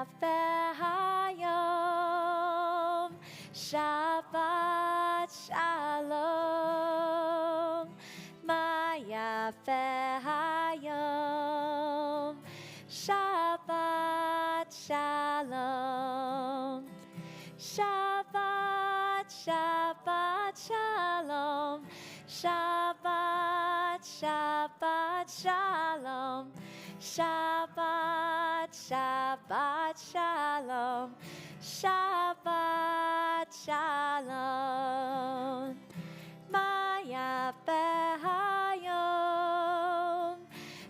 yafe hayom, Shabbat shalom. Ma yafe hayom, Shabbat shalom. Shabbat, Shabbat shalom. Shabbat, Shabbat shalom. Shabbat, Shabbat shalom. Shabbat shalom. Ma yafe hayom,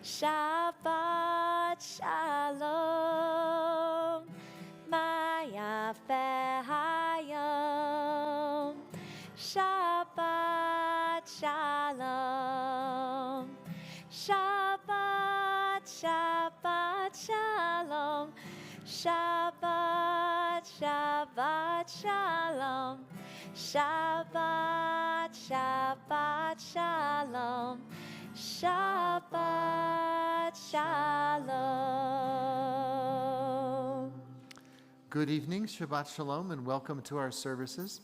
Shabbat shalom. Ma yafe hayom, Shabbat shalom. Shabbat, Shabbat shalom. Shabbat, Shabbat shalom. Shabbat, Shabbat shalom. Shabbat shalom. Good evening, Shabbat Shalom, and welcome to our services.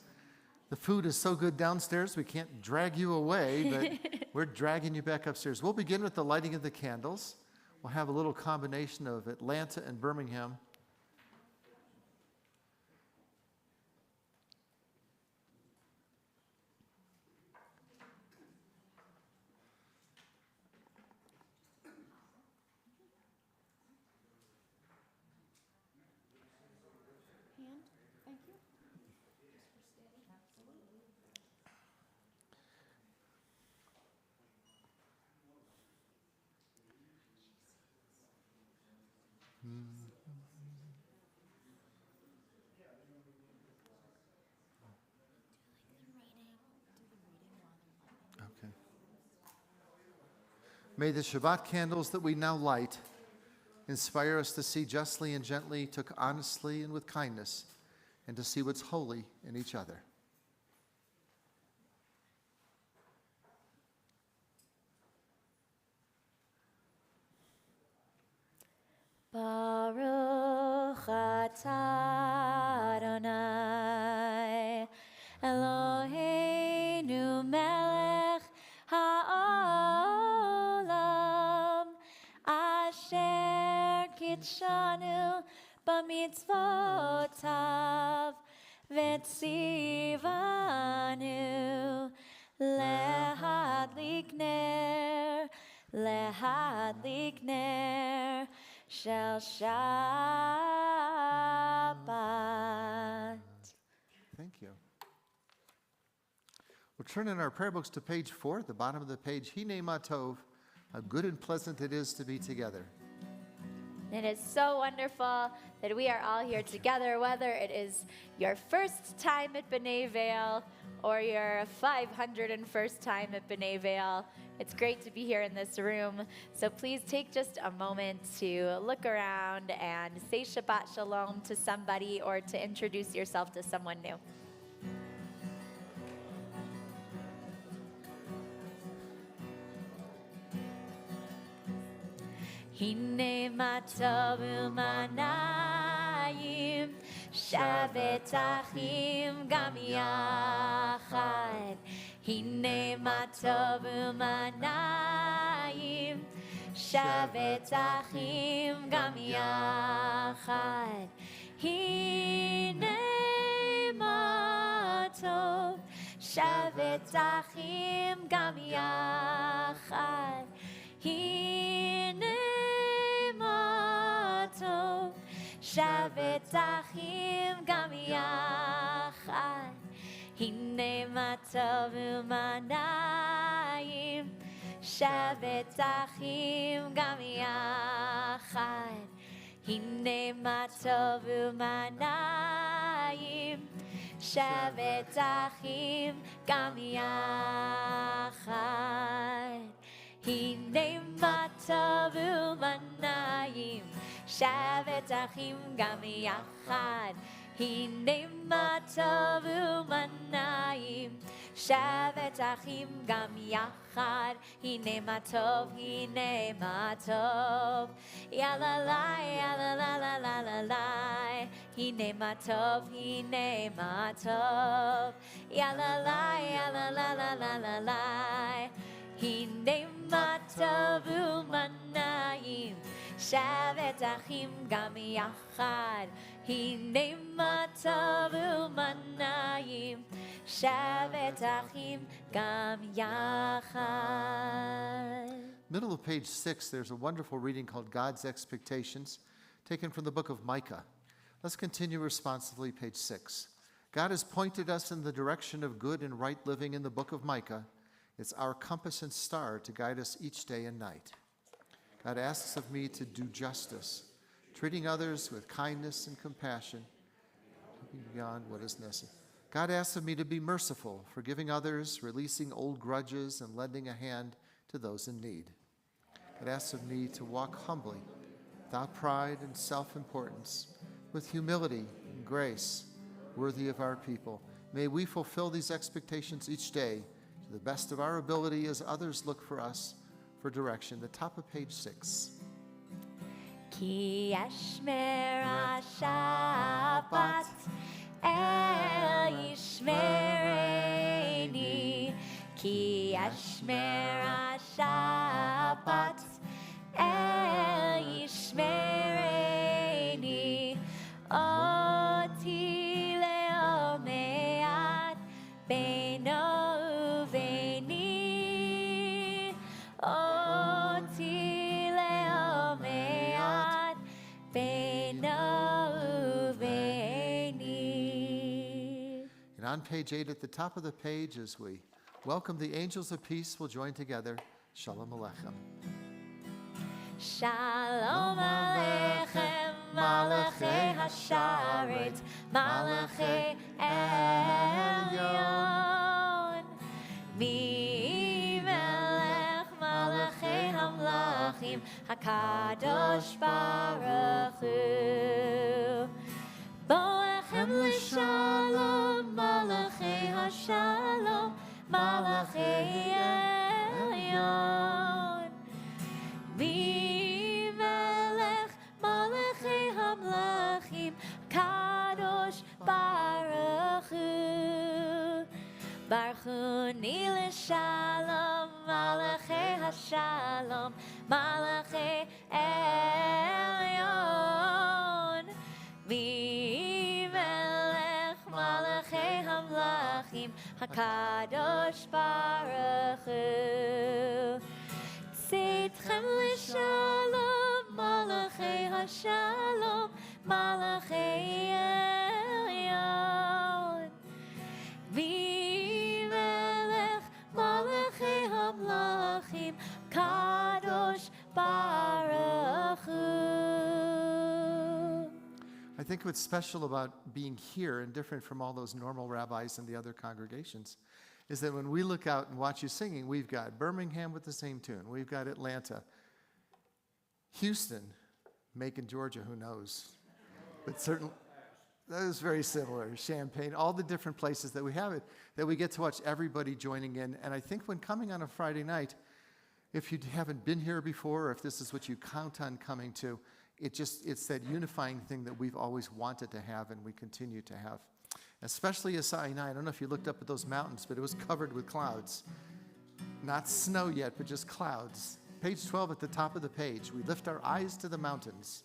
The food is so good downstairs, we can't drag you away, but we're dragging you back upstairs. We'll begin with the lighting of the candles. We'll have a little combination of Atlanta and Birmingham. Okay. May the Shabbat candles that we now light inspire us to see justly and gently, to honestly and with kindness, and to see what's holy in each other. Baruch atah Adonai Eloheinu melech ha'olam asher kitshanu b'mitzvotav v'tzivanu lehadlik ner Shel Shabbat. Thank you. We'll turn in our prayer books to page 4, at the bottom of the page. Hine ma tov, how good and pleasant it is to be together. It is so wonderful that we are all here together, whether it is your first time at B'nai Vail or your 501st time at B'nai Vail. It's great to be here in this room. So please take just a moment to look around and say Shabbat Shalom to somebody or to introduce yourself to someone new. Hine ma tov u'manayim shavet achim gam yachad. Hine ma tov u'manayim shavet achim gam yachad. Hine ma tov shavet achim gam yachad. Hine ma tov shavet achim gam yachad. Hine ma tov u'manayim shavet achim gam yachad. Hine ma tov u'manayim shavet achim gam yachad. Hine ma tov u'manayim shavet achim gam yachad. Hine ma tov u'manayim שבת אחים גם יחד, הנה מה טוב, הנה מה טוב. יאללה לי, יאללה לה לה לה לה לה, הנה מה טוב, הנה מה טוב. יאללה לי, יאללה לה לה לה לה לה, הנה מה טוב ומה נעים. שבת אחים גם יחד, הנה מה טוב ומה נעים. שבת אחים גם יחד. Middle of page 6, there's a wonderful reading called God's Expectations, taken from the book of Micah. Let's continue responsively, page 6. God has pointed us in the direction of good and right living in the book of Micah. It's our compass and star to guide us each day and night. God asks of me to do justice, treating others with kindness and compassion, beyond what is necessary. God asks of me to be merciful, forgiving others, releasing old grudges, and lending a hand to those in need. It asks of me to walk humbly, without pride and self-importance, with humility and grace, worthy of our people. May we fulfill these expectations each day to the best of our ability as others look for us for direction. The top of page 6. כי ישמר השבת אל ישמרני, כי ישמר השבת אל ישמרני, אותי לעולמי עד בינו וביני, אותי לעולמי עד בינו וביני. And on page 8 at the top of the page, as we welcome the angels of peace, we'll join together. Shalom Aleichem. Shalom Aleichem, Malachei Hasharet, Malachei Elyon. Mi Melech Malachei Hamlachim, HaKadosh Baruch Hu. Boechem l'shalom, Malachei Hashalom, Malachei Elyon. Mi Melech Malachei Hamlachim, Kadosh Baruch Hu. Baruch Hu ni l'shalom, Malachei Hashalom, Malachei Elyon. Mi Melech Malachei Hamlachim, HaKadosh Baruch Hu. Tzidchem l'shalom, Malachei Hashalom, Malachei Elyon. Mi Melech Malachei Hamlachim, Kadosh Baruch Hu. I think what's special about being here and different from all those normal rabbis and the other congregations is that when we look out and watch you singing, we've got Birmingham with the same tune. We've got Atlanta. Houston, Macon, Georgia, who knows? But certainly, that is very similar. Champaign, all the different places that we have it, that we get to watch everybody joining in. And I think when coming on a Friday night, if you haven't been here before, or if this is what you count on coming to, it's that unifying thing that we've always wanted to have and we continue to have. Especially as Sinai, I don't know if you looked up at those mountains, but it was covered with clouds. Not snow yet, but just clouds. Page 12 at the top of the page, we lift our eyes to the mountains.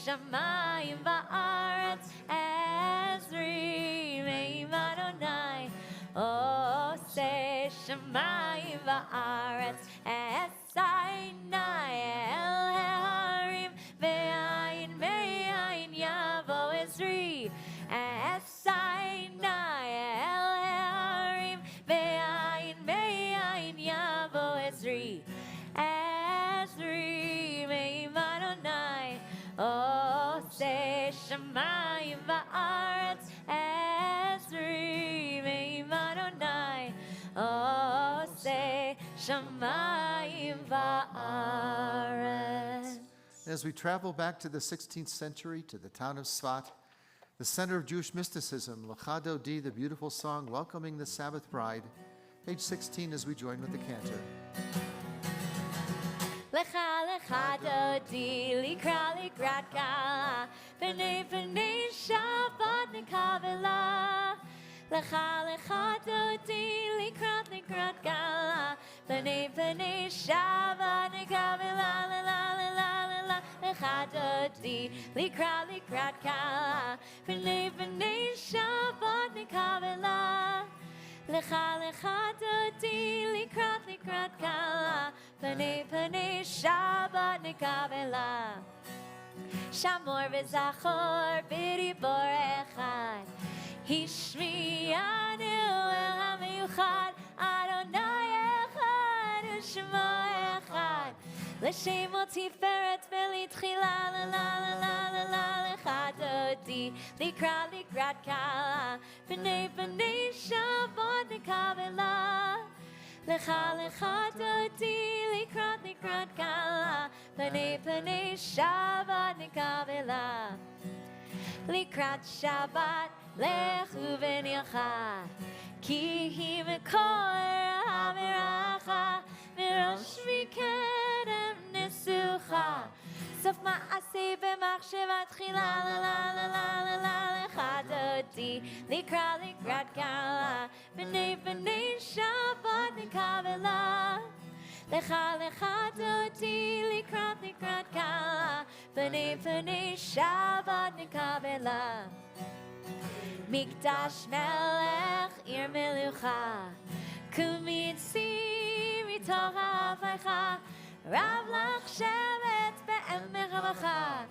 Shamayim va'aretz ezri me'im Adonai. Oseh shamayim va'aretz esaynai el harim ve'ayin me'ayin yavo ezri. Esaynai el harim ve'ayin me'ayin yavo ezri. Ezri me'im Adonai. shamayim va'aretz esri ve'im Adonai oseh shamayim va'aretz. As we travel back to the 16th century, to the town of Svat, the center of Jewish mysticism, Lecha Dodi, the beautiful song welcoming the Sabbath bride, page 16 as we join with the cantor. Lecha lecha dodi likra likrat kala B'nei b'nei Shabbat nekavela Lecha lecha dodi likrat likrat kala B'nei b'nei Shabbat nekavela la la la la la la Lecha dodi likra likrat kala B'nei b'nei Shabbat nekavela Lecha lecha dodi likrat likrat kala Panei panei Shabbat nekavela Shamor v'zachor b'dibor echad Hishmiyanu el hamiyuchad Adonai echad u'shemo echad L'shem tiferet v'litchila la la la la la la Lecha dodi likra likrat kala Panei panei Shabbat nekavela Lecha lecha dodi likrat likrat kala Panei panei Shabbat nekavela Likrat Shabbat lechu v'nilcha Ki hi mekor hamiracha Mirosh mikedem nesucha Sof ma'aseh b'machsheva tchila la la la la la la Lecha dodi likra likrat kala Panei panei Shabbat nekavela Lecha lecha dodi likrat likrat kala Panei panei Shabbat nekavela Mikdash melech ir melucha Kumitzi mitoch ha'avaycha Rav lach shevet be'emek ha'vacha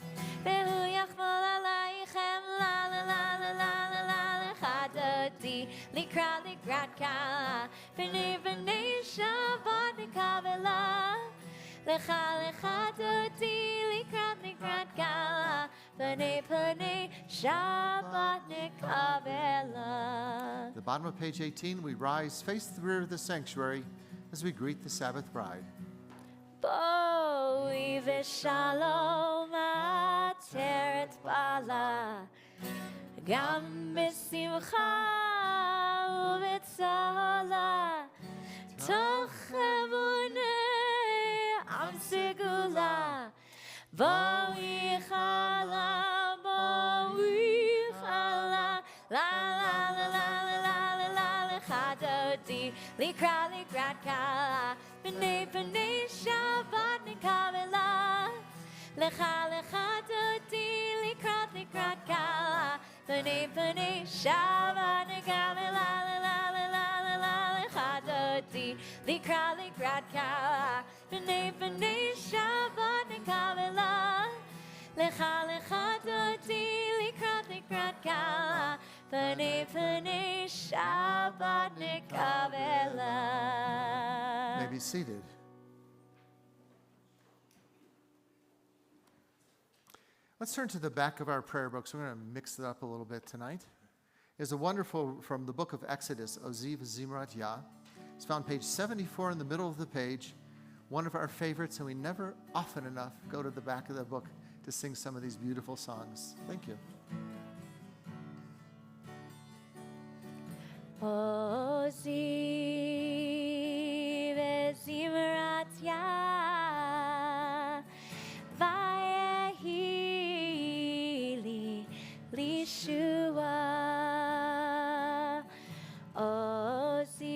Vehu yachmol alaychem la la la la la la la Lecha dodi likra likrat kala Panei panei Shabbat nekavela Lecha lecha dodi likrat likrat kala Panei panei Shabbat nekavela. The bottom of page 18, we rise, face the rear of the sanctuary as we greet the Sabbath bride. Boi v'shalom ateret bala Gam b'simcha u'b'tzola Toch emunei am segula Boi chala, la la la la la la la la Lecha dodi likra likrat kala Panei panei Shabbat nekavela Lecha lecha dodi likrat likrat kala Panei panei Shabbat nekavela la la la la la la Lecha dodi likra likrat kala Panei panei Shabbat nekavela Lecha lecha dodi likrat likrat kala Panei panei Shabbat nekavela. May be seated. Let's turn to the back of our prayer books. We're going to mix it up a little bit tonight. There's a wonderful, from the book of Exodus, Oziv Zimrat Yah. It's found page 74 in the middle of the page. One of our favorites, and we never often enough go to the back of the book to sing some of these beautiful songs. Thank you. Oziv Zimrat Yah Vayehi li lishua Oziv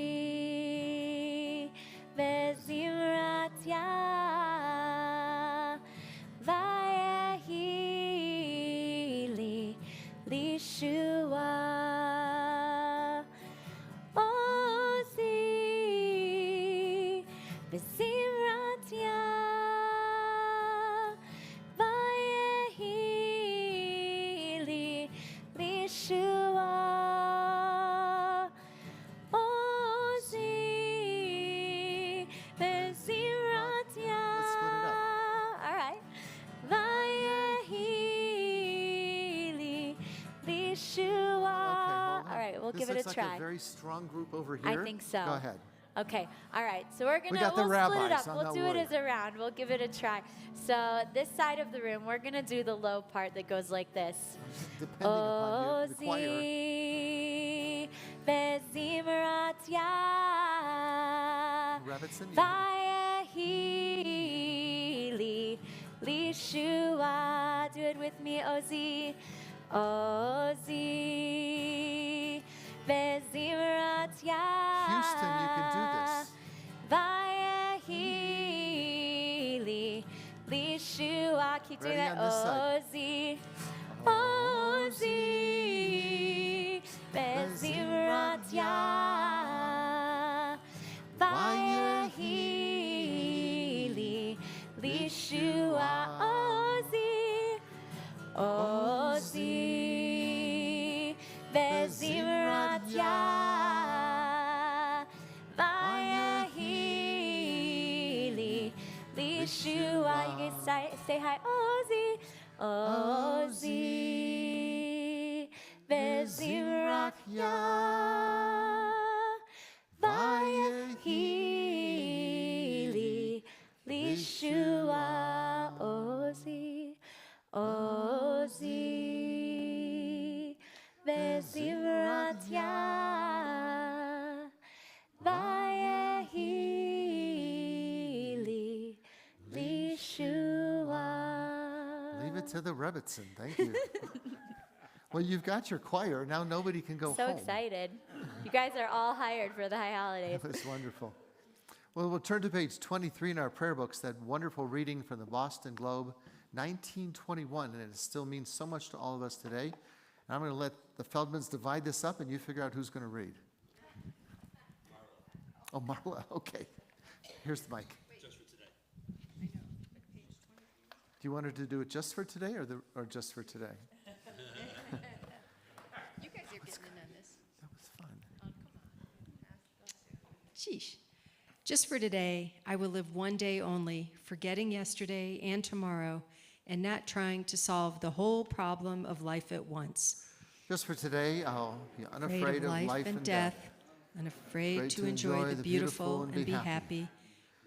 Zimrat Yah Vayehi li lishua B'zimrat Yah Yeshua. All right, we'll give it a This looks try. like a very strong group over here. I think so. Go ahead. Okay, all right. So we'll got the split it rabbis, up. I'm We'll not do worried. it as a round. We'll give it a try. So this side of the room, we're gonna do the low part that goes like this. Depending upon the choir. Ozi bezimrat ya Rabbits and you. vayehili lishua. Do it with me, Ozi. Ozi bezimrat ya. Houston, you can do this. Vayehili lishua. Keep doing Ready that. on this side. Ozi, bezimrat ya, vayehili lishua. Ozi, bezimrat ya, vayehili lishua. You guys say hi, Ozi. Ozi, bezimrat ya, vayehili lishua. Ozi, Ozi, bezimrat ya, vayehili lishua. Leave it to the Rebbitzin. Thank you. Well, you've got your choir. Now nobody can go So home. excited. You guys are all hired for the high holidays. That was wonderful. Well, we'll turn to page 23 in our prayer books, that wonderful reading from the Boston Globe, 1921, and it still means so much to all of us today. And I'm going to let the Feldmans divide this up, and you figure out who's going to read. Oh, Marla, okay. Here's the mic. Just for today. Do you want her to do it just for today or just for today? You guys are getting in on this. That was fun. Sheesh. Just for today, I will live one day only, forgetting yesterday and tomorrow, and not trying to solve the whole problem of life at once. Just for today, I'll be unafraid Afraid of of life and death. unafraid to enjoy the beautiful and be happy.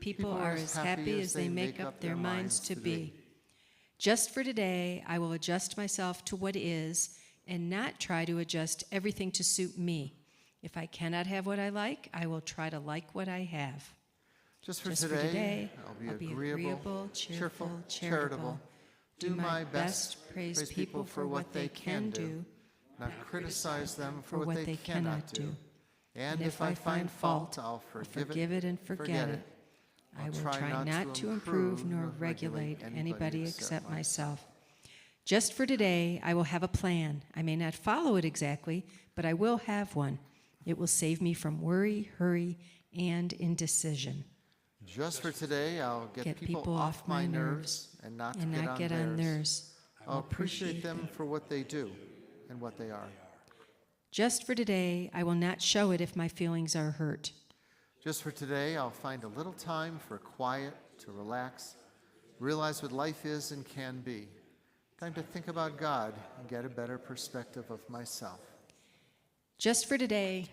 People are as happy as they make up their minds to be. Just for today, I will adjust myself to what is and not try to adjust everything to suit me. If I cannot have what I like, I will try to like what I have. Just for Just today, I'll be agreeable, cheerful, charitable, do my best, praise people for what they can do, not criticize them for what they cannot do. And if I find fault, I'll forgive it and forget it. I will try not to improve nor regulate anybody except myself. Just for today, I will have a plan. I may not follow it exactly, but I will have one. It will save me from worry, hurry, and indecision. Just for today, I'll get people off my nerves and not get on theirs. I'll appreciate them for what they do and what they are. Just for today, I will not show it if my feelings are hurt. Just for today, I'll find a little time for quiet, to relax, realize what life is and can be. Time to think about God and get a better perspective of myself. Just for today,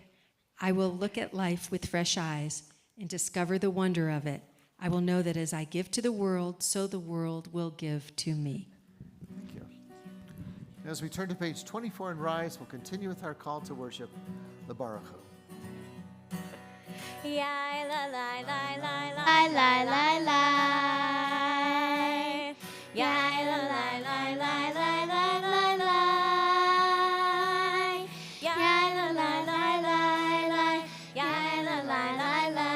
I will look at life with fresh eyes and discover the wonder of it. I will know that as I give to the world, so the world will give to me. Thank you. As we turn to page 24 and rise, we'll continue with our call to worship, the Baruch Hu. Ya la la la la la la la la. Ya la la la la la la la la. Ya la la la la la. Ya la la la la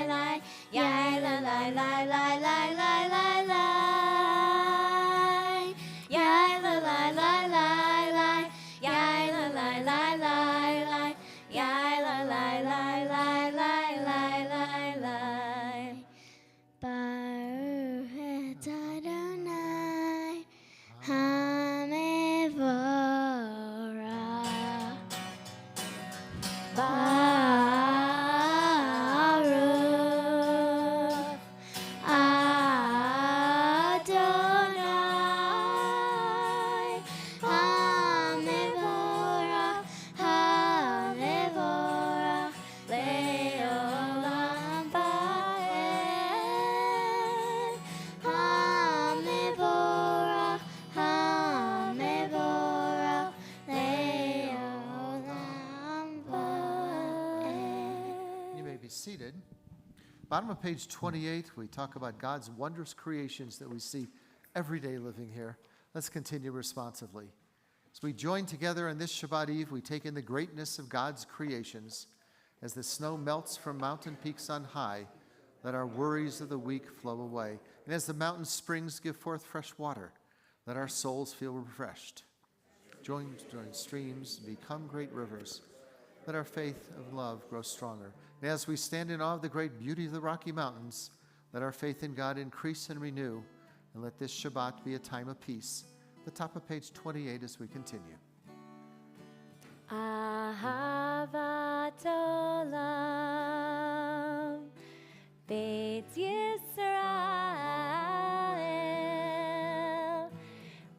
la. Ya la la la la la la la la. Ya la la la la la. Ya la la la la la. Ya la la la la la. Baruch seated. Bottom of page 28, we talk about God's wondrous creations that we see every day living here. Let's continue responsively. As we join together on this Shabbat Eve, we take in the greatness of God's creations. As the snow melts from mountain peaks on high, let our worries of the week flow away. And as the mountain springs give forth fresh water, let our souls feel refreshed. Join streams, become great rivers. Let our faith of love grow stronger. And as we stand in awe of the great beauty of the Rocky Mountains, let our faith in God increase and renew. And let this Shabbat be a time of peace. The top of page 28 as we continue. Ahavat olam, Beit Yisrael,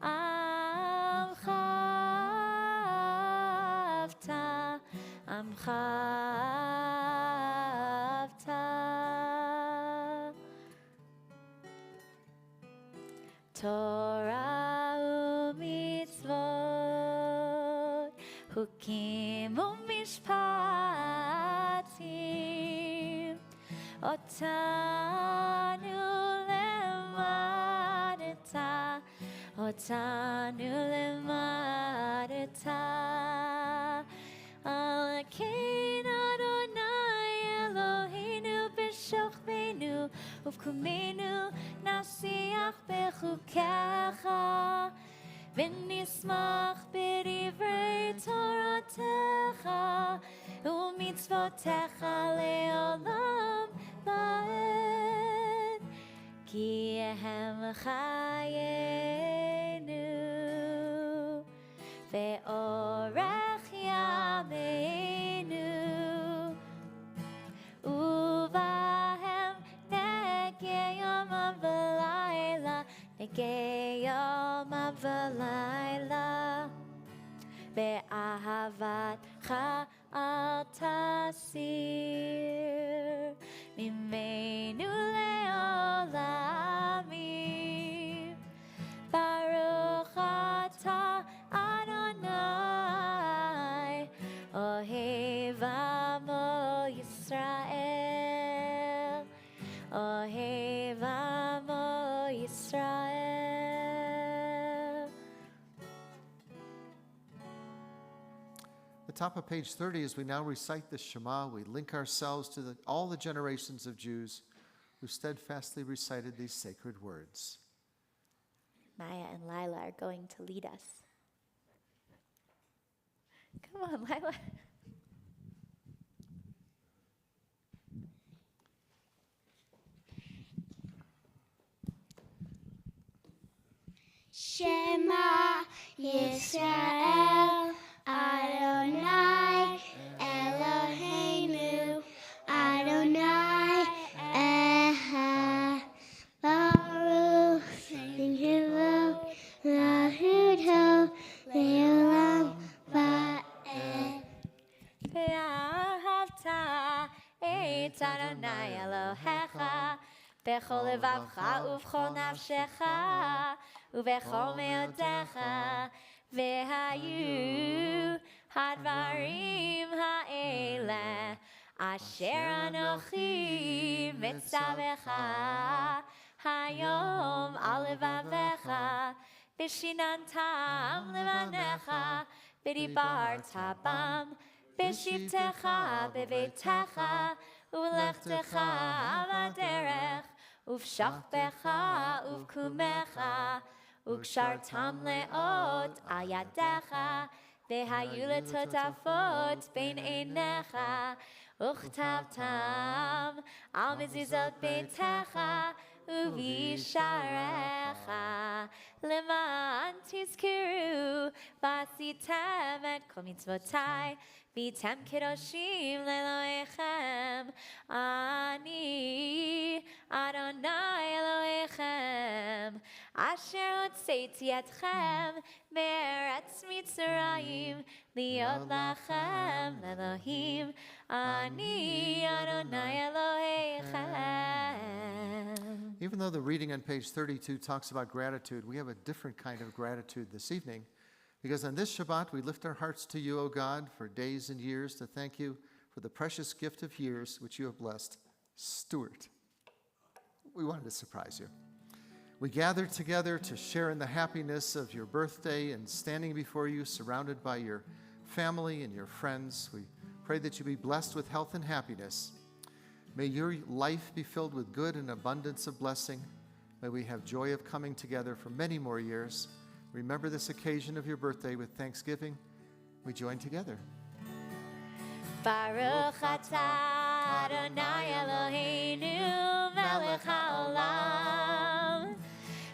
Amcha avta, Amcha avta, Torah u'mitzvot, Hukim u'mishpatim, Otanu lemadeta, Otanu lemadeta, Alakein Adonai Eloheinu b'shochbeinu, uvkumenu nasiach bechukecha, v'nismach b'divrei Toratecha, u'mitzvotecha le'olam ba'ed, ki ehem chayenu, ve'orech yameinu, uvahem negei yomam v'layla, negei yomam v'layla, be'ahavatcha al tasir, mimenu le'olamim, Baruch atah Adonai, Ohev amo Yisrael, Ohev amo Yisrael. The top of page 30, as we now recite the Shema, we link ourselves to all the generations of Jews who steadfastly recited these sacred words. Maya and Lila are going to lead us. Come on, Lila. Shema Yisrael, Adonai Eloheinu, Adonai Echad, Baruch Shem Lahudho Leolam Ba'ed. Ve'ahavta et Adonai Elohecha, bechol levavcha uvchol nafshecha, uvechol meodecha, vehayu hadvarim ha'ele, asher anochi mitzavecha, hayom al levavecha, bishinantam levanecha, bidibarta bam, bishivtecha bevetecha, ulechtecha vaderech, uvshachbecha uvkumecha, ukshartam leot al yadecha, vehayu letotafot bein einecha, uchtavtam al mezuzot beitecha, uvisharecha, leman tizkiru, vasitem et kol mitzvotai, vitem kedoshim leloechem, ani Adonai Elohechem, asher hotzeiti etchem me'eretz Mitzrayim, liot lachem lelohim, ani Adonai Elohechem. Even though the reading on page 32 talks about gratitude, we have a different kind of gratitude this evening, because on this Shabbat we lift our hearts to you, O God, for days and years to thank you for the precious gift of years which you have blessed, Stuart. We wanted to surprise you. We gathered together to share in the happiness of your birthday and standing before you, surrounded by your family and your friends. We pray that you be blessed with health and happiness. May your life be filled with good and abundance of blessing. May we have joy of coming together for many more years. Remember this occasion of your birthday with thanksgiving. We join together. Baruch atah Adonai Eloheinu melech haolam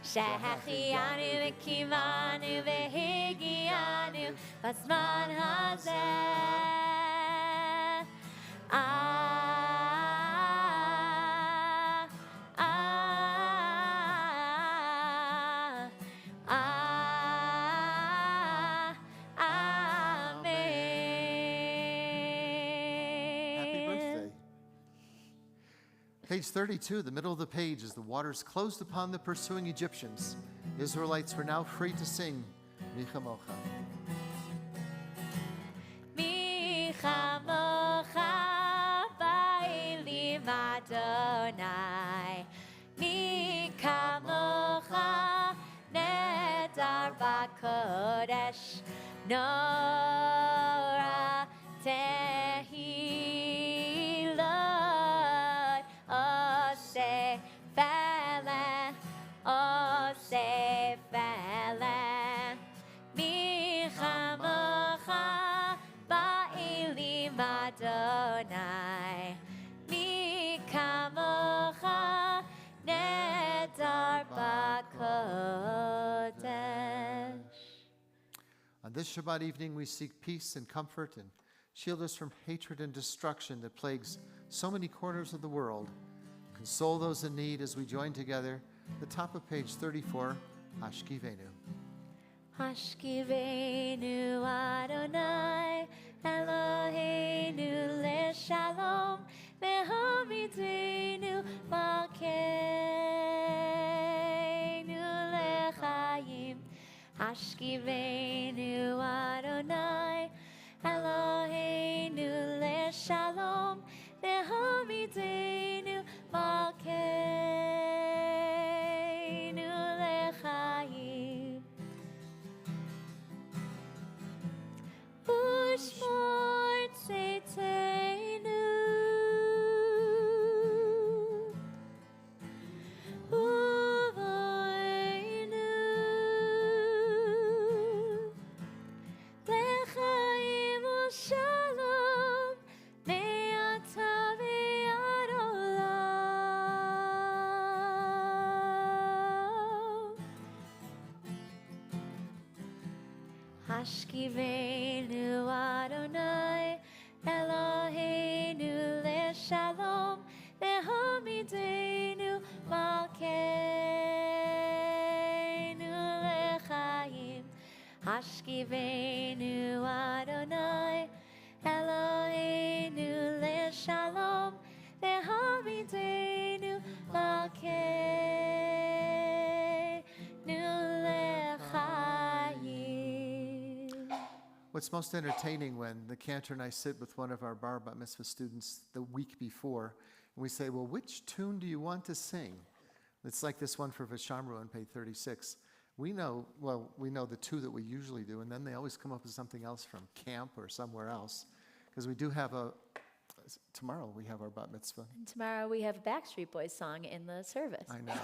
שהחיינו וקיימנו והגיענו בזמן הזה. Page 32, the middle of the page, as the waters closed upon the pursuing Egyptians, Israelites were now free to sing, Mi chamocha. Mi chamocha ba'elim Adonai, Mi kamocha nedar b'kodesh, Nora tehilot, Ose fele, Ose fele, Mi chamocha ba'elim Adonai, Mi kamocha nedar b'kodesh. On this Shabbat evening, we seek peace and comfort and shield us from hatred and destruction that plagues so many corners of the world. Console those in need as we join together. The top of page 34, Hashkivenu. Hashkivenu Adonai Eloheinu leShalom vehamidenu malkeinu lechayim. Hashkivenu Adonai Eloheinu leShalom vehamidenu malkeinu lechayim. Ushmor tzeitenu uvoinu lechaim u'shalom me'ata ve'ad olam. Hashkivenu Adonai Eloheinu leShalom vehamidenu malkeinu lechayim. Hashkivenu Adonai Eloheinu leShalom vehamidenu malkeinu lechayim. What's most entertaining when the cantor and I sit with one of our bar mitzvah students the week before, and we say, well, which tune do you want to sing? It's like this one for Vishamru on page 36. We know the two that we usually do, and then they always come up with something else from camp or somewhere else. Because we do have tomorrow we have our bat mitzvah. And tomorrow we have a Backstreet Boys song in the service. I know.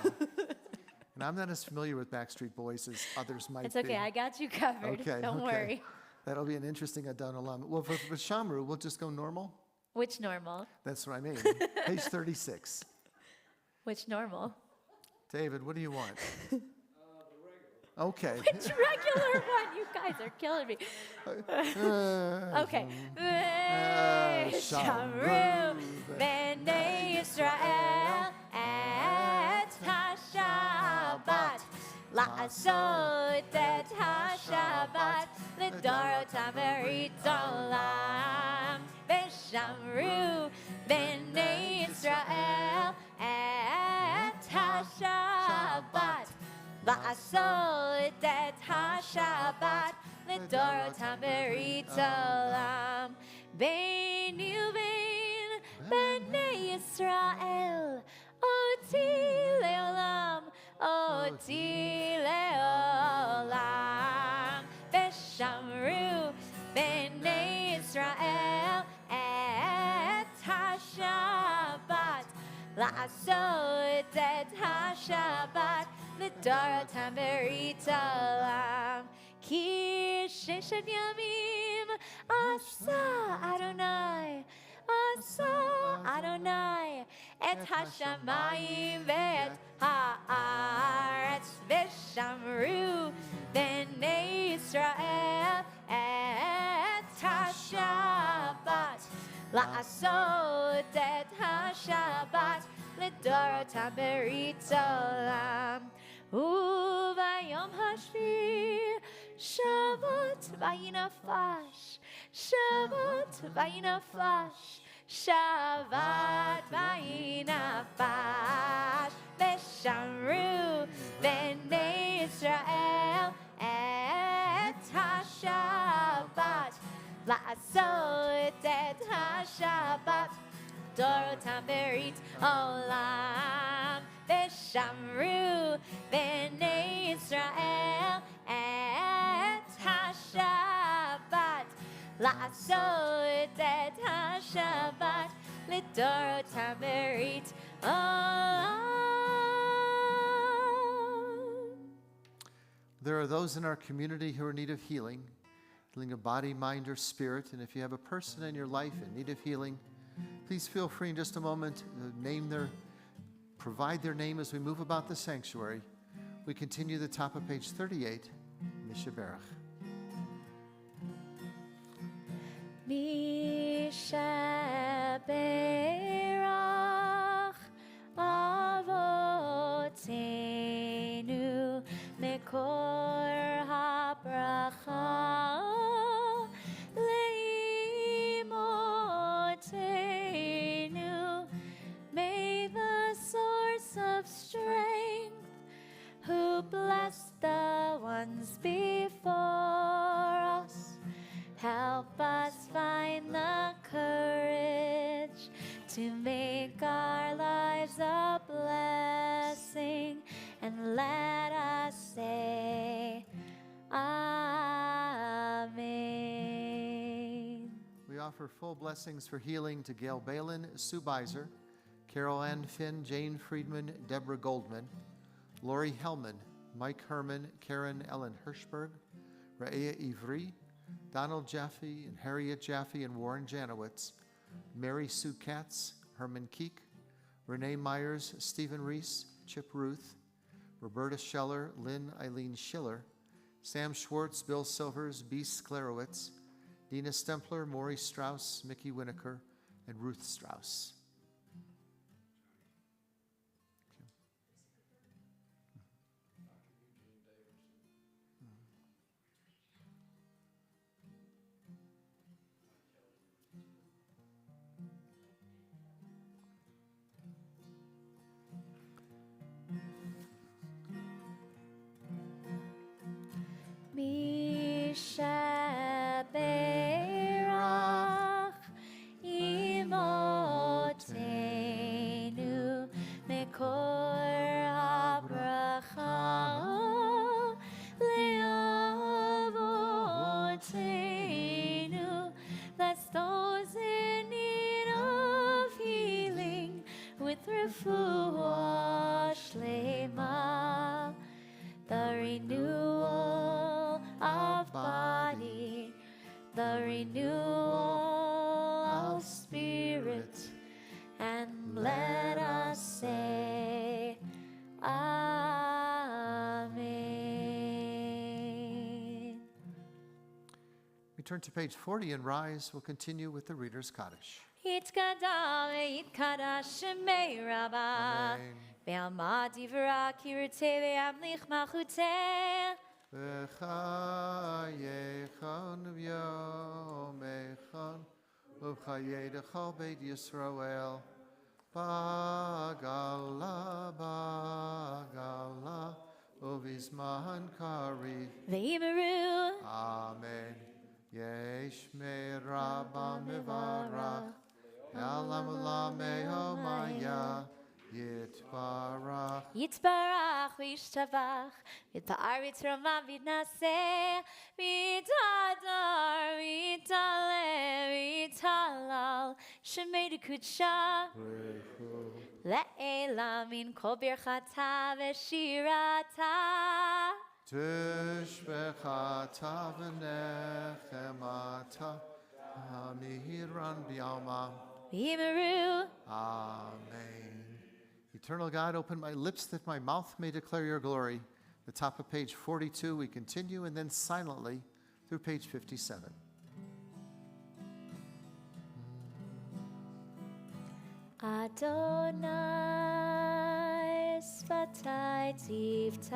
And I'm not as familiar with Backstreet Boys as others might be. It's okay, I got you covered. Don't worry. That'll be an interesting Adon Olam. Well, for Shamru, we'll just go normal. Which normal? That's what I mean. Page 36. Which normal? David, what do you want? Okay. Which regular one? You guys are killing me. Okay. Shamru b'nei Yisrael et HaShabbat la'asot et HaShabbat l'dorotam berit olam. V'shamru b'nei Yisrael et HaShabbat la'asot et HaShabbat l'dorotam berit olam. Beinu Bnei Yisrael, Oti leolam, Oti leolam. Veshamru Bnei Yisrael et HaShabbat, La'asot et HaShabbat, L'dorotam berit olam. Ki sheshet yamim asa Adonai, asa Adonai, et hashamayim ve'et ha'aretz, v'shamru b'nei Yisrael et hashabbat, la'asot et hashabbat, l'dorotam berit olam. Uvayom hashvi Shabbat vayinafash, Shabbat vayinafash, Shabbat vayinafash. Veshamru b'nei Yisrael et HaShabbat, la'asot et HaShabbat, Dorotam berit olam. Veshamru b'nei Yisrael et HaShabbat, la'asot et HaShabbat, l'dorotam berit olam. There are those in our community who are in need of healing of body, mind, or spirit. And if you have a person in your life in need of healing, please feel free in just a moment to provide their name as we move about the sanctuary. We continue the top of page 38, Mishaberach. Mishaberach Avotenu Mekor HaBracha Leimotenu. May the source of strength, who blessed the ones before us, help us find the courage to make our lives a blessing, and let us say Amen. We offer full blessings for healing to Gail Balin, Sue Beiser, Carol Ann Finn, Jane Friedman, Deborah Goldman, Lori Hellman, Mike Herman, Karen Ellen Hirschberg, Ra'ea Ivri, Donald Jaffe and Harriet Jaffe and Warren Janowitz, Mary Sue Katz, Herman Keek, Renee Myers, Stephen Reese, Chip Ruth, Roberta Scheller, Lynn Eileen Schiller, Sam Schwartz, Bill Silvers, B. Sklarowitz, Dina Stempler, Maury Strauss, Mickey Winokur, and Ruth Strauss. Mishaberach Imotenu Mekor HaBracha Leavotenu. Bless those in need of healing with refuah shlema, the renewal of body, the renewal of spirit, and let us say Amen. We turn to page 40 and rise. We'll continue with the Reader's Kaddish. Yitkadal yitkadash shemei Rabbah, Amen. ve'alma divra kirtei ve'amlich malchutei. V'chayechon v'yomechon v'chayedechol beit Yisrael b'gala b'gala uvizman kariv. Ve'imeru Amen. Yesh me Rabba mevarach Elam Olam Maya Yitbarach. Yitbarach v'yishtabach v'ta'aretz rama v'naseh v'tadar v'taleh v'talal shemei d'kudsha le'ela min kol birchata v'shirata Tishbechata v'nechemata Amiran B'yalma. v'yimeru. Amen. Eternal God, open my lips that my mouth may declare your glory. The top of page 42, we continue, and then silently through page 57. Adonai sfatai tiftach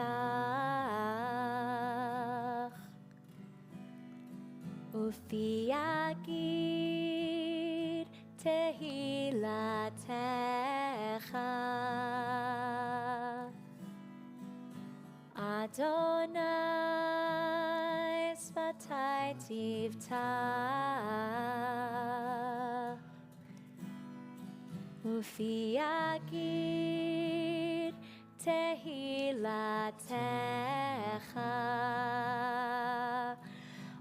ufi yagid tehilatecha Adonai sfatai tiftach Ufi yagid tehilatecha.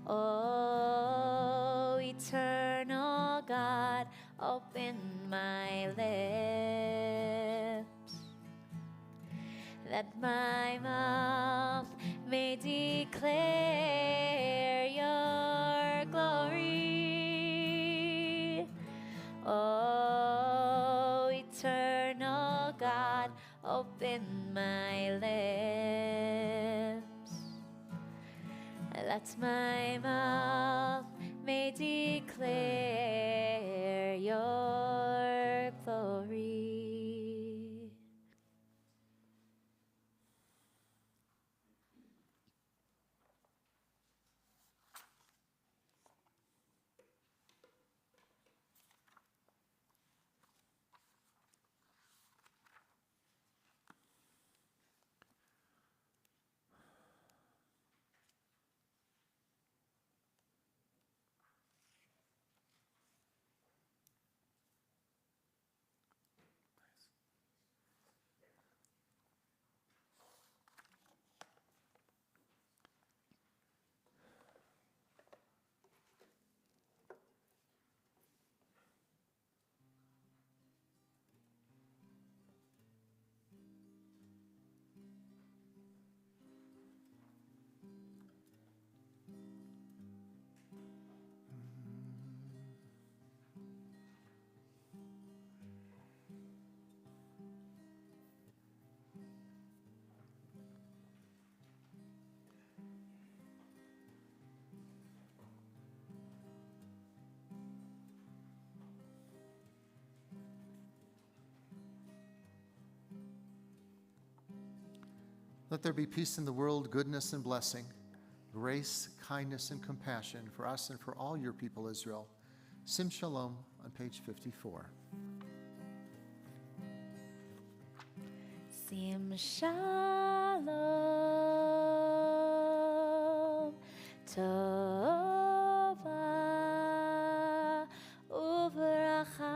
Oh, eternal God, open my lips, that my mouth may declare your glory. Oh, eternal God, open my lips, that my mouth may declare your glory. Let there be peace in the world, goodness and blessing, grace, kindness, and compassion for us and for all your people, Israel. Sim Shalom on page 54. Sim Shalom Tova Uvracha.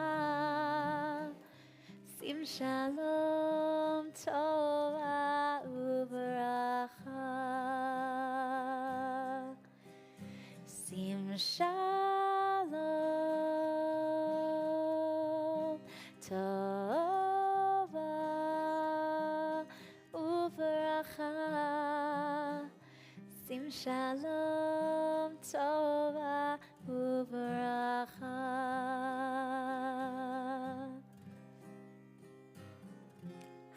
Sim Shalom Tova Uvracha. Sim Shalom Tova Uvracha. Sim Shalom Tova Uvracha.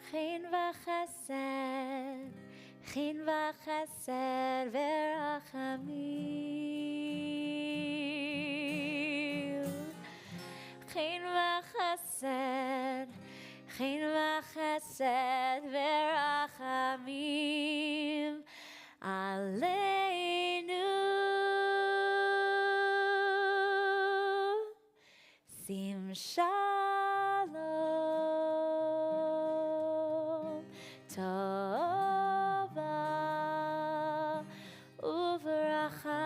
Chin v'chesed, chin v'chesed v'rachamim. Chin v'chesed, chin v'chesed v'rachamim. Aleinu. Sim Shalom Tova Uvracha.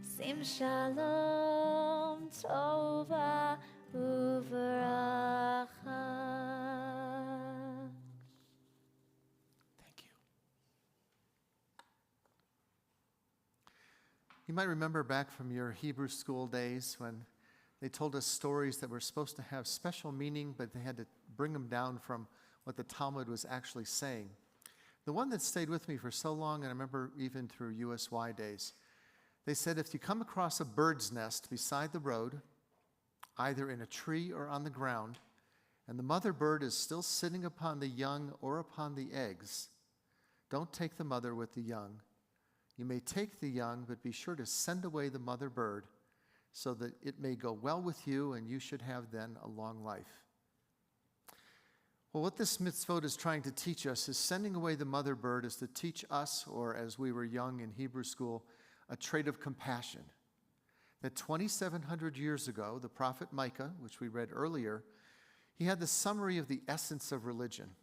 Sim Shalom tova uveracha. Thank you. You might remember back from your Hebrew school days when they told us stories that were supposed to have special meaning, but they had to bring them down from what the Talmud was actually saying. The one that stayed with me for so long, and I remember even through USY days, they said if you come across a bird's nest beside the road, either in a tree or on the ground, and the mother bird is still sitting upon the young or upon the eggs, don't take the mother with the young. You may take the young, but be sure to send away the mother bird so that it may go well with you and you should have then a long life. Well, what this mitzvot is trying to teach us is sending away the mother bird is to teach us, or as we were young in Hebrew school, a trait of compassion. That 2,700 years ago, the prophet Micah, which we read earlier, he had the summary of the essence of religion.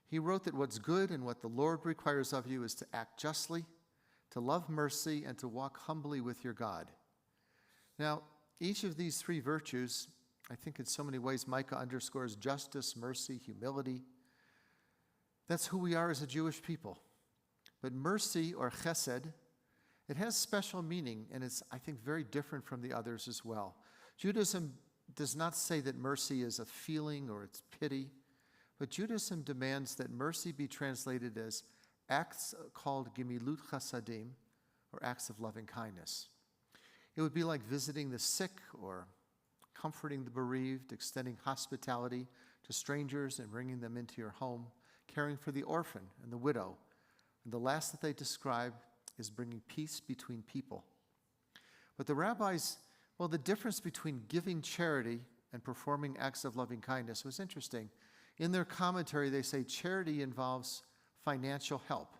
He wrote that what's good and what the Lord requires of you is to act justly, to love mercy, and to walk humbly with your God. Now, each of these three virtues, I think in so many ways Micah underscores justice, mercy, humility. That's who we are as a Jewish people. But mercy, or chesed, it has special meaning, and it's, I think, very different from the others as well. Judaism does not say that mercy is a feeling or it's pity, but Judaism demands that mercy be translated as acts called gimilut chasadim, or acts of loving kindness. It would be like visiting the sick or comforting the bereaved, extending hospitality to strangers and bringing them into your home, caring for the orphan and the widow. And the last that they describe is bringing peace between people. But the rabbis, well, the difference between giving charity and performing acts of loving kindness was interesting. In their commentary, they say charity involves financial help.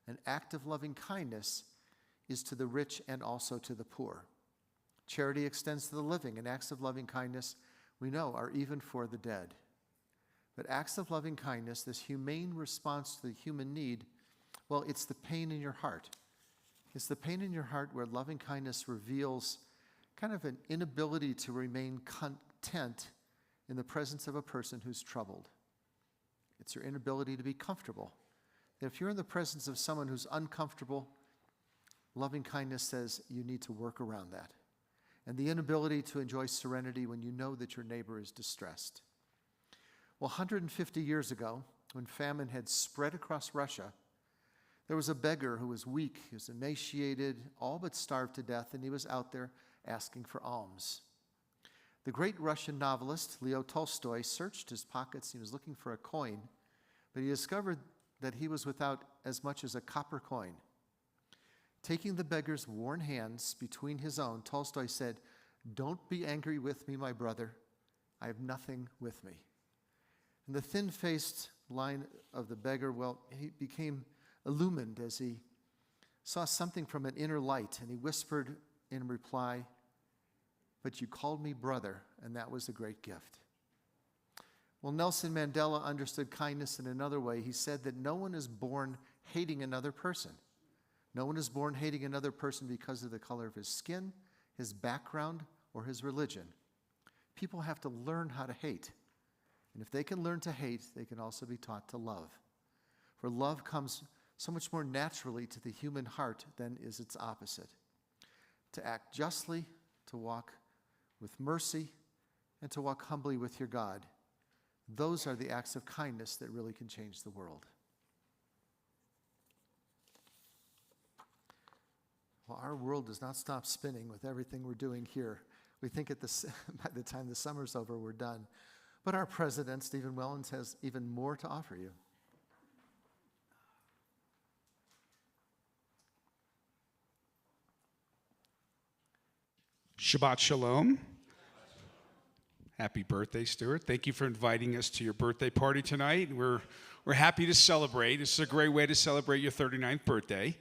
An act of loving kindness is to the rich and also to the poor. Charity extends to the living, and acts of loving kindness, we know, are even for the dead. But acts of loving kindness, this humane response to the human need, well, it's the pain in your heart. It's the pain in your heart where loving kindness reveals kind of an inability to remain content in the presence of a person who's troubled. It's your inability to be comfortable. That if you're in the presence of someone who's uncomfortable, loving kindness says you need to work around that. And the inability to enjoy serenity when you know that your neighbor is distressed. Well, 150 years ago, when famine had spread across Russia, there was a beggar who was weak, he was emaciated, all but starved to death, and he was out there asking for alms. The great Russian novelist Leo Tolstoy searched his pockets. He was looking for a coin, but he discovered that he was without as much as a copper coin. Taking the beggar's worn hands between his own, Tolstoy said, "Don't be angry with me, my brother. I have nothing with me." And the thin-faced line of the beggar, well, he became illumined as he saw something from an inner light, and he whispered in reply, "But you called me brother, and that was a great gift." Well, Nelson Mandela understood kindness in another way. He said that no one is born hating another person. No one is born hating another person because of the color of his skin, his background, or his religion. People have to learn how to hate. And if they can learn to hate, they can also be taught to love. For love comes so much more naturally to the human heart than is its opposite. To act justly, to walk with mercy, and to walk humbly with your God. Those are the acts of kindness that really can change the world. Well, our world does not stop spinning with everything we're doing here. We think by the time the summer's over, we're done. But our president, Stephen Wellens, has even more to offer you. Shabbat Shalom. Happy birthday, Stuart. Thank you for inviting us to your birthday party tonight. We're happy to celebrate. This is a great way to celebrate your 39th birthday.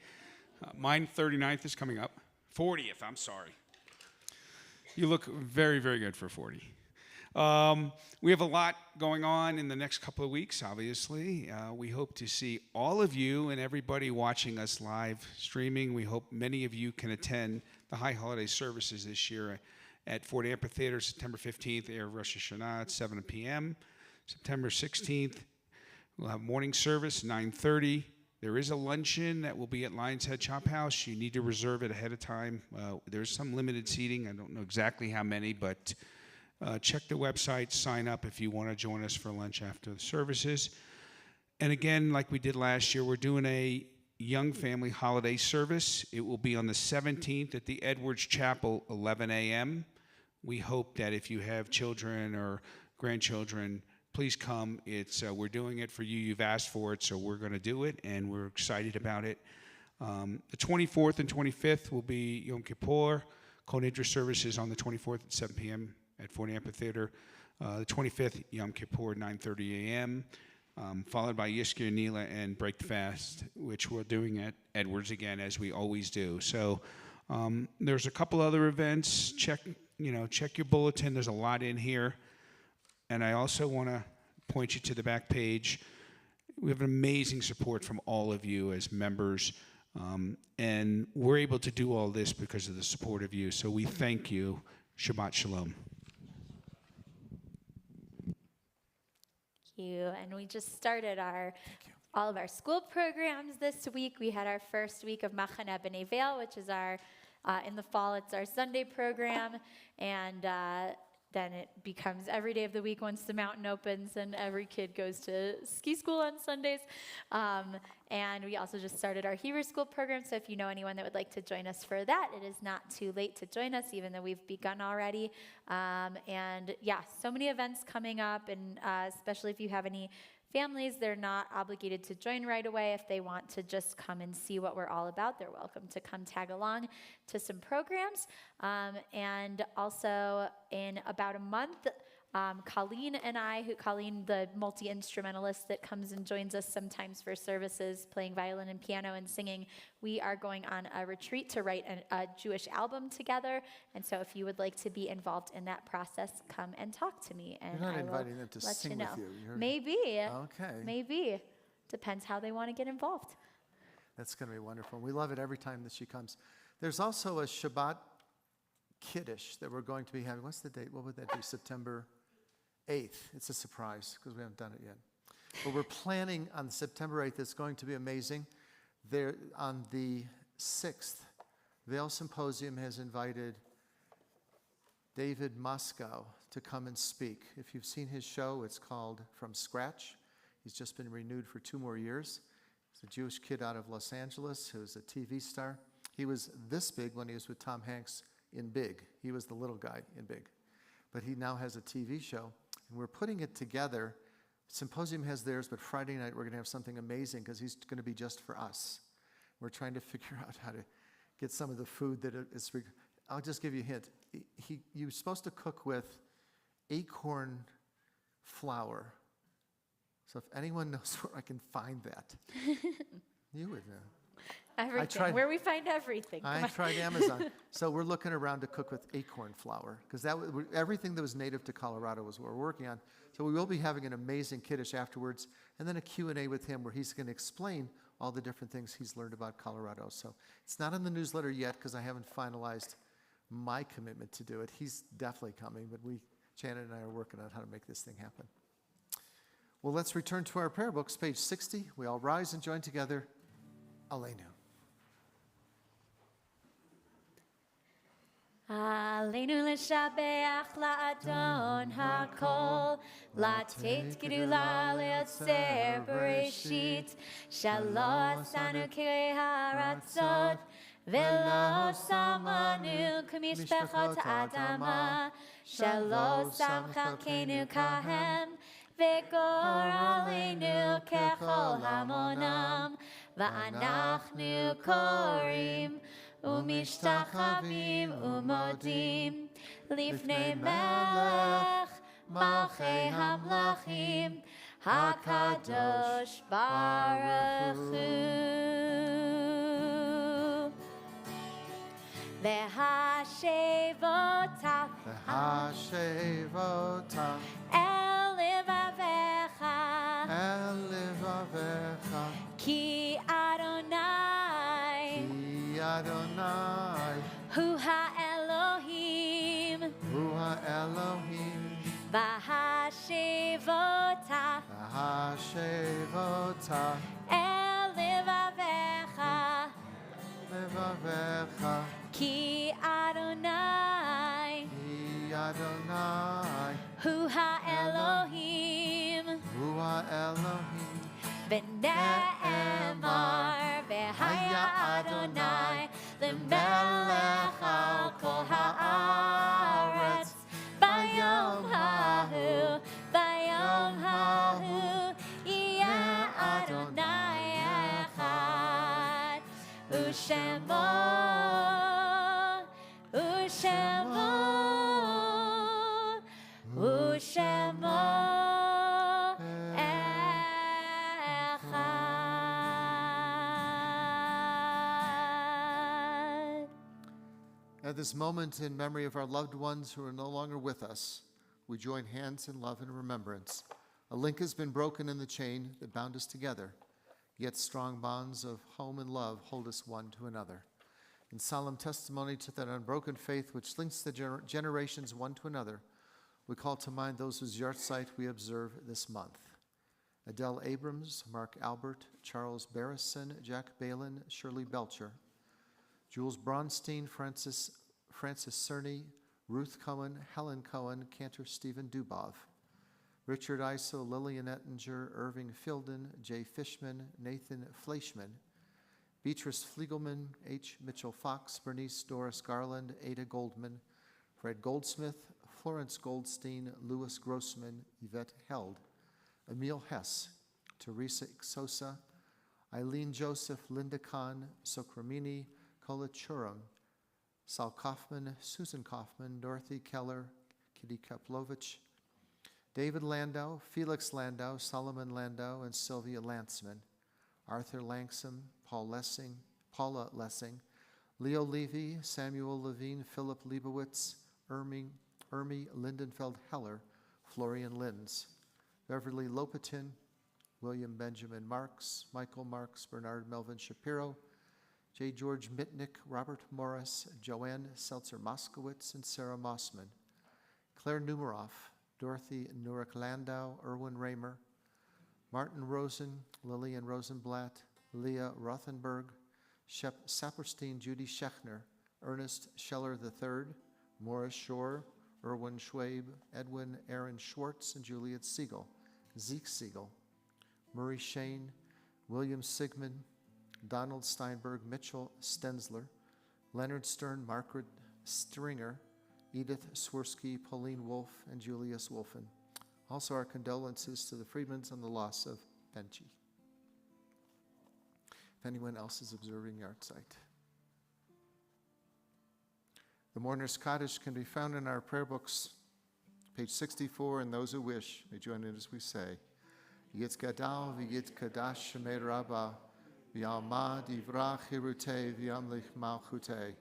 Mine 39th is coming up. 40th, I'm sorry. You look very, very good for 40. We have a lot going on in the next couple of weeks, obviously. We hope to see all of you and everybody watching us live streaming. We hope many of you can attend the high holiday services this year at Ford Amphitheater. September 15th, Erev Rosh Hashanah at 7 p.m. September 16th, we'll have morning service, 9:30. There is a luncheon that will be at Lion's Head Chop House. You need to reserve it ahead of time. There's some limited seating. I don't know exactly how many, but check the website, sign up if you want to join us for lunch after the services. And again, like we did last year, we're doing a Young Family Holiday Service. It will be on the 17th at the Edwards Chapel, 11 a.m. We hope that if you have children or grandchildren, please come. We're doing it for you. You've asked for it, so we're going to do it, and we're excited about it. The 24th and 25th will be Yom Kippur. Kol Nidra services on the 24th at 7 p.m. at Ford Amphitheater. The 25th, Yom Kippur, 9:30 a.m., followed by Yizkor Nila and Break the Fast, which we're doing at Edwards again, as we always do. So there's a couple other events. Check your bulletin. There's a lot in here. And I also want to point you to the back page. We have amazing support from all of you as members, and we're able to do all this because of the support of you. So we thank you. Shabbat Shalom. Thank you. And we just started all of our school programs this week. We had our first week of Machane B'nai Vail, which is in the fall, it's our Sunday program. And then it becomes every day of the week once the mountain opens and every kid goes to ski school on Sundays. And we also just started our Hebrew school program. So if you know anyone that would like to join us for that, it is not too late to join us, even though we've begun already. And yeah, so many events coming up, and especially if you have any families, they're not obligated to join right away. If they want to just come and see what we're all about, they're welcome to come tag along to some programs. And also in about a month, Colleen and I, Colleen, the multi-instrumentalist that comes and joins us sometimes for services, playing violin and piano and singing, we are going on a retreat to write a Jewish album together. And so if you would like to be involved in that process, come and talk to me. And You're not I inviting will them to let sing you know. with you. Maybe. Okay. Maybe. Depends how they want to get involved. That's going to be wonderful. We love it every time that she comes. There's also a Shabbat Kiddush that we're going to be having. What's the date? What would that be? September 8th. It's a surprise because we haven't done it yet. But we're planning on September 8th. It's going to be amazing. There on the 6th, Vail Symposium has invited David Moscow to come and speak. If you've seen his show, it's called From Scratch. He's just been renewed for 2 more years. He's a Jewish kid out of Los Angeles who's a TV star. He was this big when he was with Tom Hanks in Big. He was the little guy in Big. But he now has a TV show, and we're putting it together. Symposium has theirs, but Friday night we're going to have something amazing because he's going to be just for us. We're trying to figure out how to get some of the food that is. I'll just give you a hint. You're supposed to cook with acorn flour. So if anyone knows where I can find that, you would know. Everything. Where we find everything. I tried Amazon. So we're looking around to cook with acorn flour because everything that was native to Colorado was what we're working on. So we will be having an amazing Kiddush afterwards, and then a Q&A with him where he's going to explain all the different things he's learned about Colorado. So it's not in the newsletter yet because I haven't finalized my commitment to do it. He's definitely coming, but Janet and I are working on how to make this thing happen. Well, let's return to our prayer books, page 60. We all rise and join together. Aleinu. Aleinu l'shabeach la'adon ha'kol, latet gedula le'otzer bereshit, shalo asanu kirei haratzot, velo samanu k'mishpachot ha'adama, shalo samchakenu kahem, v'gor aleinu kechol hamonam, va'anachnu korim, ומשתחווים ומודים לפני מלך מלכי המלכים הקדוש ברוך הוא והשב אותם אל לבביך כי אדוני Adonai, hu ha'Elohim, Elohim. V'hashivota V'hashevota el levavecha levavecha ki Adonai Ki Adonai hu ha-Elohim Hu Elohim v'ne'emar v'haya Adonai l'melech al kol ha'aretz bayom hahu yeh Adonai echad u'shemo echad. At this moment, in memory of our loved ones who are no longer with us, we join hands in love and remembrance. A link has been broken in the chain that bound us together, yet strong bonds of home and love hold us one to another. In solemn testimony to that unbroken faith which links the generations one to another, we call to mind those whose yahrzeit we observe this month. Adele Abrams, Mark Albert, Charles Barrison, Jack Balin, Shirley Belcher, Jules Bronstein, Francis Cerny, Ruth Cohen, Helen Cohen, Cantor Stephen Dubov, Richard Iso, Lillian Ettinger, Irving Filden, Jay Fishman, Nathan Fleischman, Beatrice Fliegelman, H. Mitchell Fox, Bernice Doris Garland, Ada Goldman, Fred Goldsmith, Florence Goldstein, Louis Grossman, Yvette Held, Emil Hess, Teresa Sosa, Eileen Joseph, Linda Kahn, Sokramini, Kola Churum, Sal Kaufman, Susan Kaufman, Dorothy Keller, Kitty Kaplovich, David Landau, Felix Landau, Solomon Landau, and Sylvia Lantzman, Arthur Langsam, Paula Lessing, Leo Levy, Samuel Levine, Philip Leibowitz, Ermi Lindenfeld Heller, Florian Linz, Beverly Lopatin, William Benjamin Marks, Michael Marks, Bernard Melvin Shapiro, J. George Mitnick, Robert Morris, Joanne Seltzer Moskowitz, and Sarah Mossman, Claire Numeroff, Dorothy Nurek Landau, Erwin Raymer, Martin Rosen, Lillian Rosenblatt, Leah Rothenberg, Shep Saperstein, Judy Schechner, Ernest Scheller III, Morris Shore, Erwin Schwabe, Edwin Aaron Schwartz, and Juliet Siegel, Zeke Siegel, Murray Shane, William Sigmund, Donald Steinberg, Mitchell Stensler, Leonard Stern, Margaret Stringer, Edith Swirsky, Pauline Wolf, and Julius Wolfen. Also our condolences to the Friedmans on the loss of Benji. If anyone else is observing yahrzeit. The Mourner's Kaddish can be found in our prayer books, page 64, and those who wish may join in as we say, Yitz Gadal v'yit Kadash Shemei Rabbah v'yalmad yivrach hirutei v'yamlich malchutei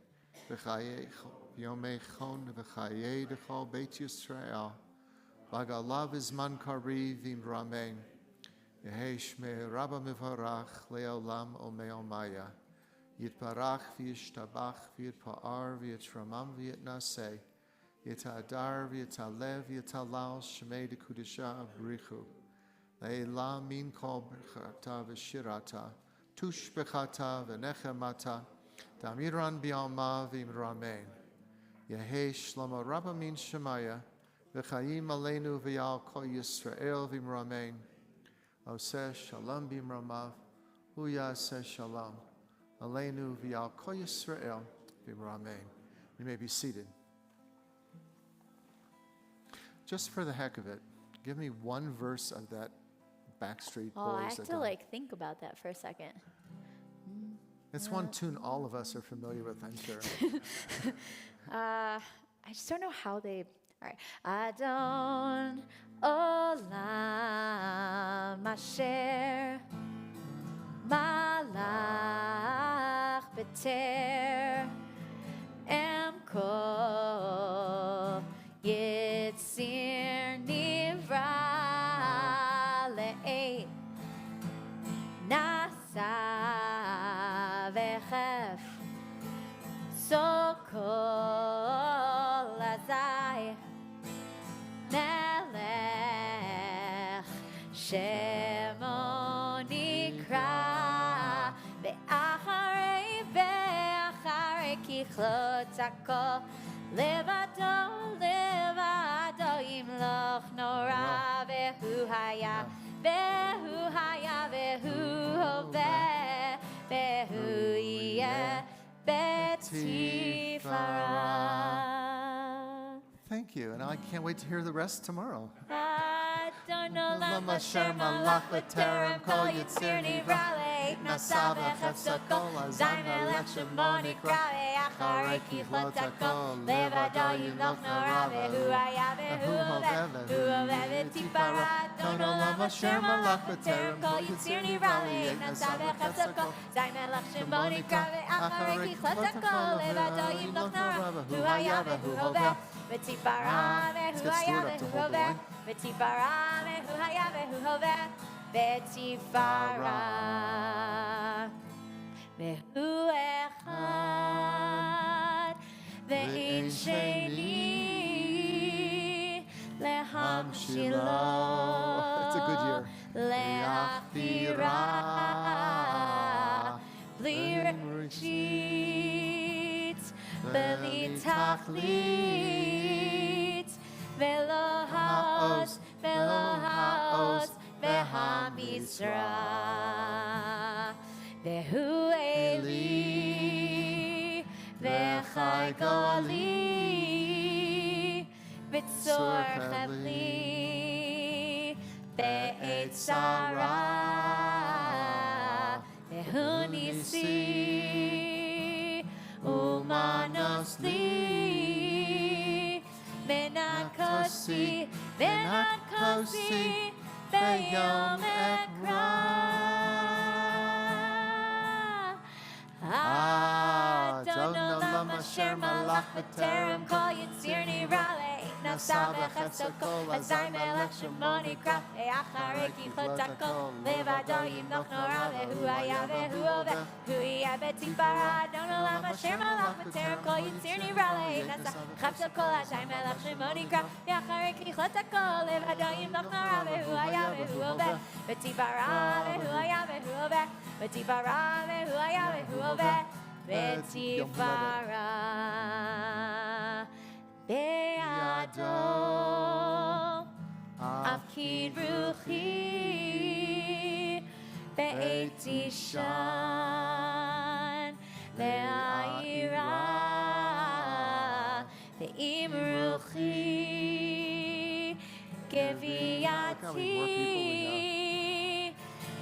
v'chayei v'yomei chon v'chayei d'chol Beit Yisrael v'agalav izman kariv v'imramein Yehei Shmei Rabbah mivarach le'olam omeomaya Yitbarach v'yishtabach v'yitpa'ar v'yitramam v'yitnaseh Yitadar v'yitalev v'yitalal Shmei d'kudisha brichu Le'ela min kol b'chata v'shirata tush b'chata v'nechemata damiran b'alma v'imramein Yehei Shlomo Rabba min Shemaya v'chayim aleinu v'yal kol Yisrael v'imramein Oseh shalom b'imramav uyaseh shalom aleinu v'yal kol Yisrael v'imramein. You may be seated. Just for the heck of it, give me one verse of that Backstreet Boys. Oh, I have to think about that for a second. It's one tune all of us are familiar with, I'm sure. I just don't know how they. All right. Adon olam asher malach beter emko yitzir nivra le'ei nasa vechef sokol azai יכלות הכל. לבדו, לבדו ימלוך נורא, והוא היה, והוא היה, והוא הווה, והוא יהיה בתפארה. Thank you, and I can't wait to hear the rest tomorrow. אדון עולם אשר מלך בטרם כל יציר נברא לעת נשא בחפצו כל אזי מלך שמו נקרא ואחרי ככלות הכל לבדו ימלוך נורא והוא היה והוא הווה והוא הווה ותפארה אדון עולם אשר מלך בטרם כל יציר נברא לעת נשא בחפצו כל אזי מלך שמו נקרא ואחרי ככלות הכל לבדו ימלוך נורא והוא היה והוא הווה ותפארה והוא היה והוא הווה ותפארה והוא היה והוא הווה ותפארה והוא אחד ואין שני להמשילו להכתירה בלי ראשית בלי תכלית ולא העוז ולא העוז והמשרה והוא אלי וחי גולי וצור חבלי בעת צרה והוא ניסי ומנוס לי ונקוסי ונקוסי ביום אקרא אדון עולם אשר מלך בטרם כל יציר נברא לעת נשא בחפצו כל אזי מלך שמו נקרא ואחרי ככלות הכל לבדו ימלוך נורא והוא היה והוא הווה והוא יהיה בתפארה אדון עולם אשר מלך בטרם כל יציר נברא לעת נשא בחפצו כל אזי מלך שמו נקרא ואחרי ככלות הכל לבדו ימלוך נורא והוא היה והוא הווה בתפארה והוא היה והוא הווה בתפארה והוא היה והוא הווה בתפארה בידו אפקיד רוחי בעת תישן להעירה ואם רוחי גווייתי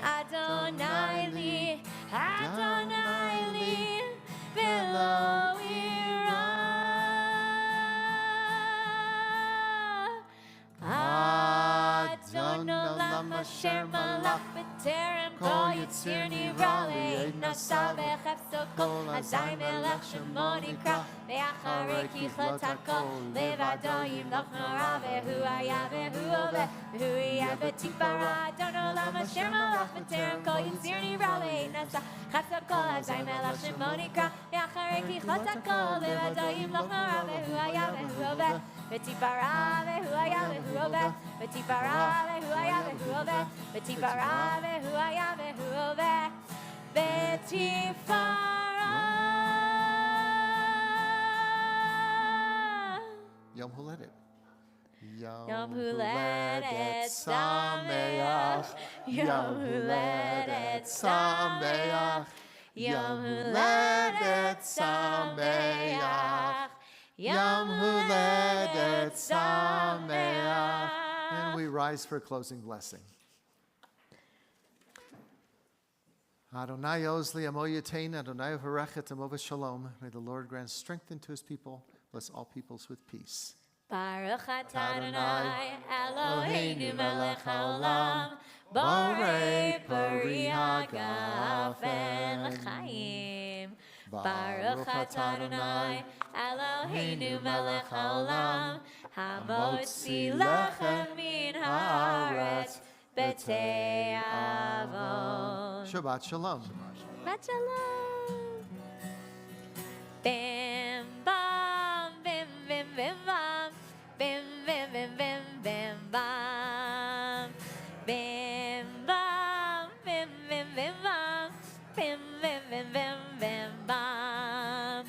אדוני לי אדוני לי ולא אירא אדון עולם אשר מלך בטרם כל יציר נברא לעת נשא בחפצו כל אזי מלך שמו נקרא ואחרי ככלות הכל לבדו ימלוך נורא והוא היה והוא הווה והוא יהיה בתפארה אדון עולם אשר מלך בטרם כל יציר נברא לעת נשא בחפצו כל אזי מלך שמו נקרא ואחרי ככלות הכל לבדו ימלוך נורא והוא היה והוא הווה בתפארה והוא היה והוא הווה בתפארה והוא היה והוא הווה בתפארה והוא היה והוא הווה בתפארה Yom Huledet. Yom Huledet Sameach Yom Huledet Sameach Yom Huledet Sameach Yom Huledet Sameach. And we rise for a closing blessing. Adonai Ozli Amo Yatein, Adonai Varechet Amo Shalom. May the Lord grant strength into his people. Bless all peoples with peace. Baruch atah Adonai Eloheinu melech haolam borei pari hagafen l'chaim. Baruch atah Adonai Eloheinu melech haolam hamotzi lechem min haaretz b'tei avon. Shabbat Shalom. Shabbat Shalom. Bim bam bim bim bim bam bim bim bim bim bim bam bim bam bim bim bim bam bim bim bim bim bim bam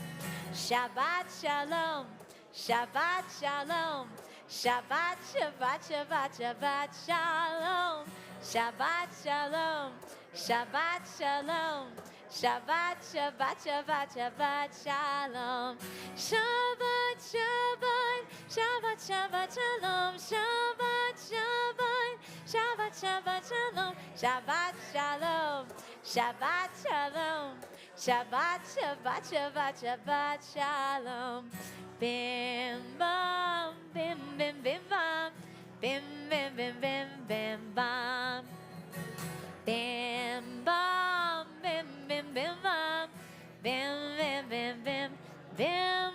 Shabbat shalom. Shabbat shalom. Shabbat, Shabbat, Shabbat, Shabbat shalom. Shabbat shalom. Shabbat shalom. Shabbat, Shabbat, Shabbat, Shabbat shalom. Shabbat, Shabbat, Shabbat, Shabbat shalom. Shabbat, Shabbat, Shabbat, Shabbat shalom. Shabbat shalom. Shabbat shalom. Shabbat, Shabbat, Shabbat, Shabbat shalom. Bim bam, bim bim bim bam, bim bim bim bim bim bam. Bim bam, bim bim bim bam, bim bim bim bim bim